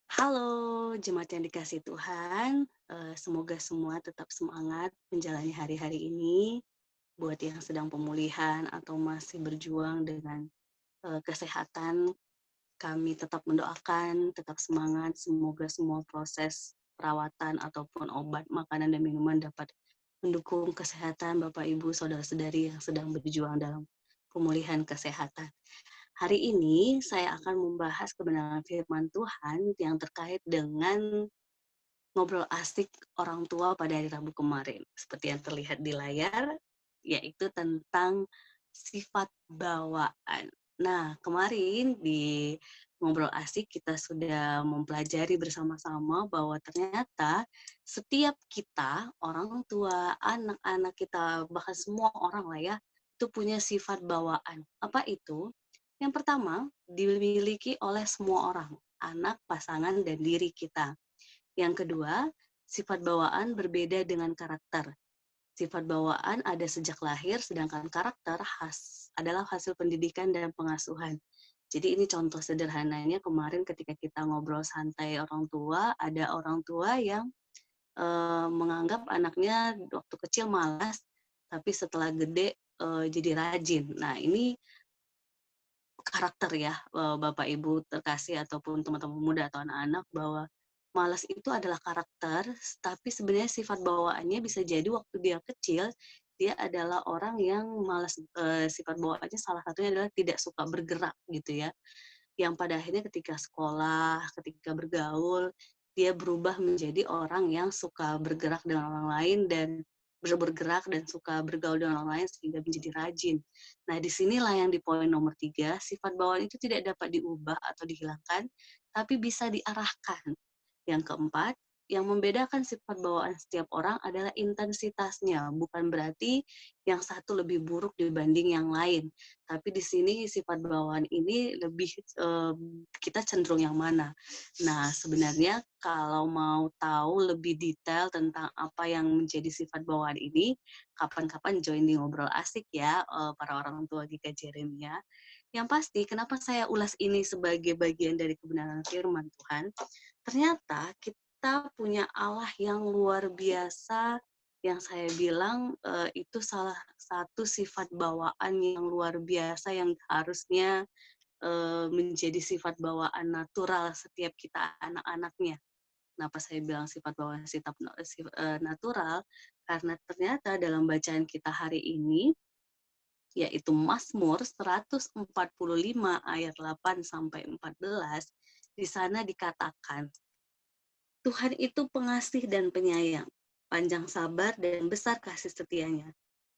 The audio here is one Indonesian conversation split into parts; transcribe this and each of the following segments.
Halo, jemaat yang dikasihi Tuhan, semoga semua tetap semangat menjalani hari-hari ini. Buat yang sedang pemulihan atau masih berjuang dengan, kesehatan, kami tetap mendoakan, tetap semangat, semoga semua proses perawatan ataupun obat, makanan, dan minuman dapat mendukung kesehatan Bapak, Ibu, saudara-saudari yang sedang berjuang dalam pemulihan kesehatan. Hari ini saya akan membahas kebenaran firman Tuhan yang terkait dengan ngobrol asik orang tua pada hari Rabu kemarin. Seperti yang terlihat di layar, yaitu tentang sifat bawaan. Nah, kemarin di ngobrol asik kita sudah mempelajari bersama-sama bahwa ternyata setiap kita, orang tua, anak-anak kita, bahkan semua orang lah ya, itu punya sifat bawaan. Apa itu? Yang pertama, dimiliki oleh semua orang, anak, pasangan, dan diri kita. Yang kedua, sifat bawaan berbeda dengan karakter. Sifat bawaan ada sejak lahir, sedangkan karakter adalah hasil pendidikan dan pengasuhan. Jadi ini contoh sederhananya kemarin ketika kita ngobrol santai orang tua, ada orang tua yang menganggap anaknya waktu kecil malas, tapi setelah gede jadi rajin. Nah ini karakter ya, Bapak Ibu terkasih ataupun teman-teman muda atau anak-anak bahwa malas itu adalah karakter, tapi sebenarnya sifat bawaannya bisa jadi waktu dia kecil, dia adalah orang yang malas, sifat bawaannya salah satunya adalah tidak suka bergerak gitu ya. Yang pada akhirnya ketika sekolah, ketika bergaul, dia berubah menjadi orang yang suka bergerak dengan orang lain dan bergerak dan suka bergaul dengan orang lain sehingga menjadi rajin. Nah, disinilah yang di poin nomor 3, sifat bawaan itu tidak dapat diubah atau dihilangkan, tapi bisa diarahkan. Yang keempat, yang membedakan sifat bawaan setiap orang adalah intensitasnya, bukan berarti yang satu lebih buruk dibanding yang lain. Tapi di sini sifat bawaan ini lebih kita cenderung yang mana. Nah, sebenarnya kalau mau tahu lebih detail tentang apa yang menjadi sifat bawaan ini, kapan-kapan join di ngobrol asik ya, para orang tua Gika Jeremia. Yang pasti, kenapa saya ulas ini sebagai bagian dari kebenaran firman Tuhan, ternyata kita punya Allah yang luar biasa, yang saya bilang, itu salah satu sifat bawaan yang luar biasa yang harusnya, menjadi sifat bawaan natural setiap kita anak-anaknya. Kenapa saya bilang sifat bawaan natural, karena ternyata dalam bacaan kita hari ini, yaitu Mazmur 145 ayat 8 sampai 14, di sana dikatakan, Tuhan itu pengasih dan penyayang, panjang sabar dan besar kasih setianya.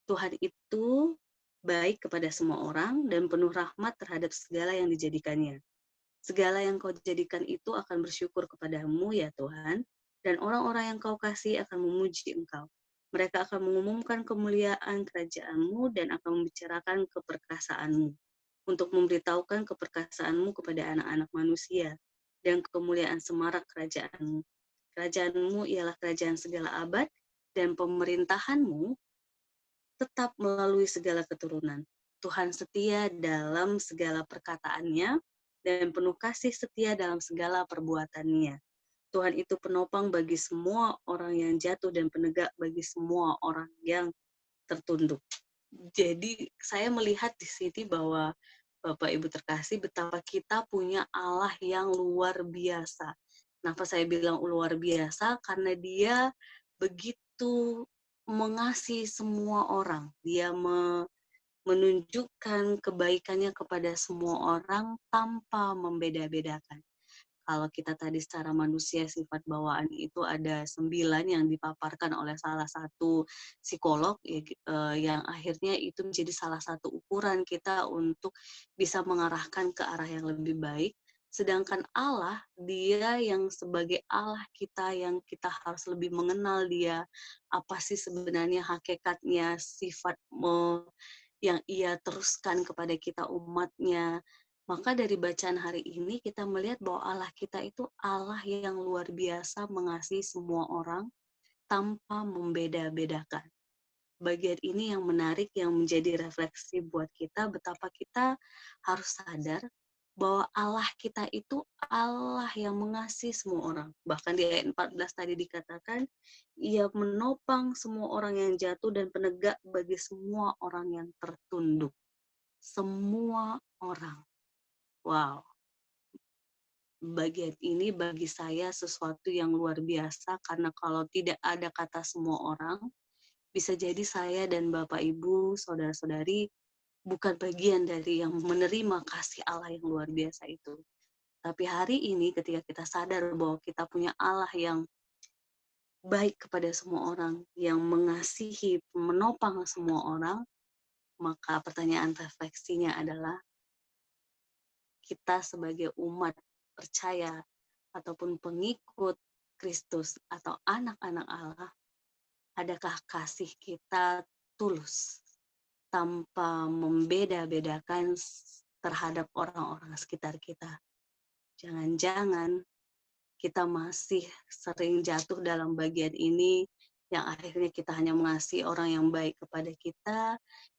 Tuhan itu baik kepada semua orang dan penuh rahmat terhadap segala yang dijadikannya. Segala yang kau jadikan itu akan bersyukur kepadamu ya Tuhan, dan orang-orang yang kau kasih akan memuji engkau. Mereka akan mengumumkan kemuliaan kerajaanmu dan akan membicarakan keperkasaanmu, untuk memberitahukan keperkasaanmu kepada anak-anak manusia, dan kemuliaan semarak kerajaanmu. Kerajaanmu ialah kerajaan segala abad, dan pemerintahanmu tetap melalui segala keturunan. Tuhan setia dalam segala perkataannya, dan penuh kasih setia dalam segala perbuatannya. Tuhan itu penopang bagi semua orang yang jatuh dan penegak bagi semua orang yang tertunduk. Jadi saya melihat di sini bahwa Bapak Ibu terkasih betapa kita punya Allah yang luar biasa. Kenapa saya bilang luar biasa? Karena dia begitu mengasihi semua orang. Dia menunjukkan kebaikannya kepada semua orang tanpa membeda-bedakan. Kalau kita tadi secara manusia sifat bawaan itu ada 9 yang dipaparkan oleh salah satu psikolog yang akhirnya itu menjadi salah satu ukuran kita untuk bisa mengarahkan ke arah yang lebih baik. Sedangkan Allah, dia yang sebagai Allah kita yang kita harus lebih mengenal dia, apa sih sebenarnya hakikatnya, sifat yang ia teruskan kepada kita umatnya. Maka dari bacaan hari ini kita melihat bahwa Allah kita itu Allah yang luar biasa mengasihi semua orang tanpa membeda-bedakan. Bagian ini yang menarik yang menjadi refleksi buat kita betapa kita harus sadar bahwa Allah kita itu Allah yang mengasihi semua orang. Bahkan di ayat 14 tadi dikatakan, Ia menopang semua orang yang jatuh dan penegak bagi semua orang yang tertunduk. Semua orang. Wow, bagian ini bagi saya sesuatu yang luar biasa karena kalau tidak ada kata semua orang, bisa jadi saya dan Bapak Ibu, saudara-saudari bukan bagian dari yang menerima kasih Allah yang luar biasa itu. Tapi hari ini ketika kita sadar bahwa kita punya Allah yang baik kepada semua orang, yang mengasihi, menopang semua orang, maka pertanyaan refleksinya adalah kita sebagai umat percaya ataupun pengikut Kristus atau anak-anak Allah, adakah kasih kita tulus tanpa membeda-bedakan terhadap orang-orang sekitar kita? Jangan-jangan kita masih sering jatuh dalam bagian ini, yang akhirnya kita hanya mengasihi orang yang baik kepada kita,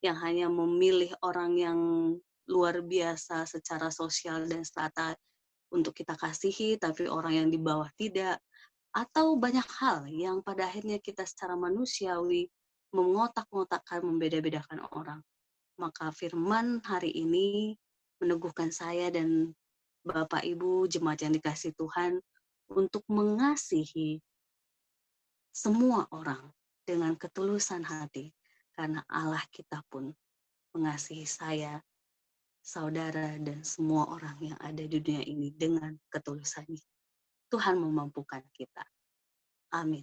yang hanya memilih orang yang luar biasa secara sosial dan strata untuk kita kasihi, tapi orang yang di bawah tidak, atau banyak hal yang pada akhirnya kita secara manusiawi mengotak-ngotakkan, membeda-bedakan orang. Maka firman hari ini meneguhkan saya dan Bapak Ibu jemaat yang dikasihi Tuhan untuk mengasihi semua orang dengan ketulusan hati, karena Allah kita pun mengasihi saya, saudara, dan semua orang yang ada di dunia ini dengan ketulusannya. Tuhan memampukan kita. Amin.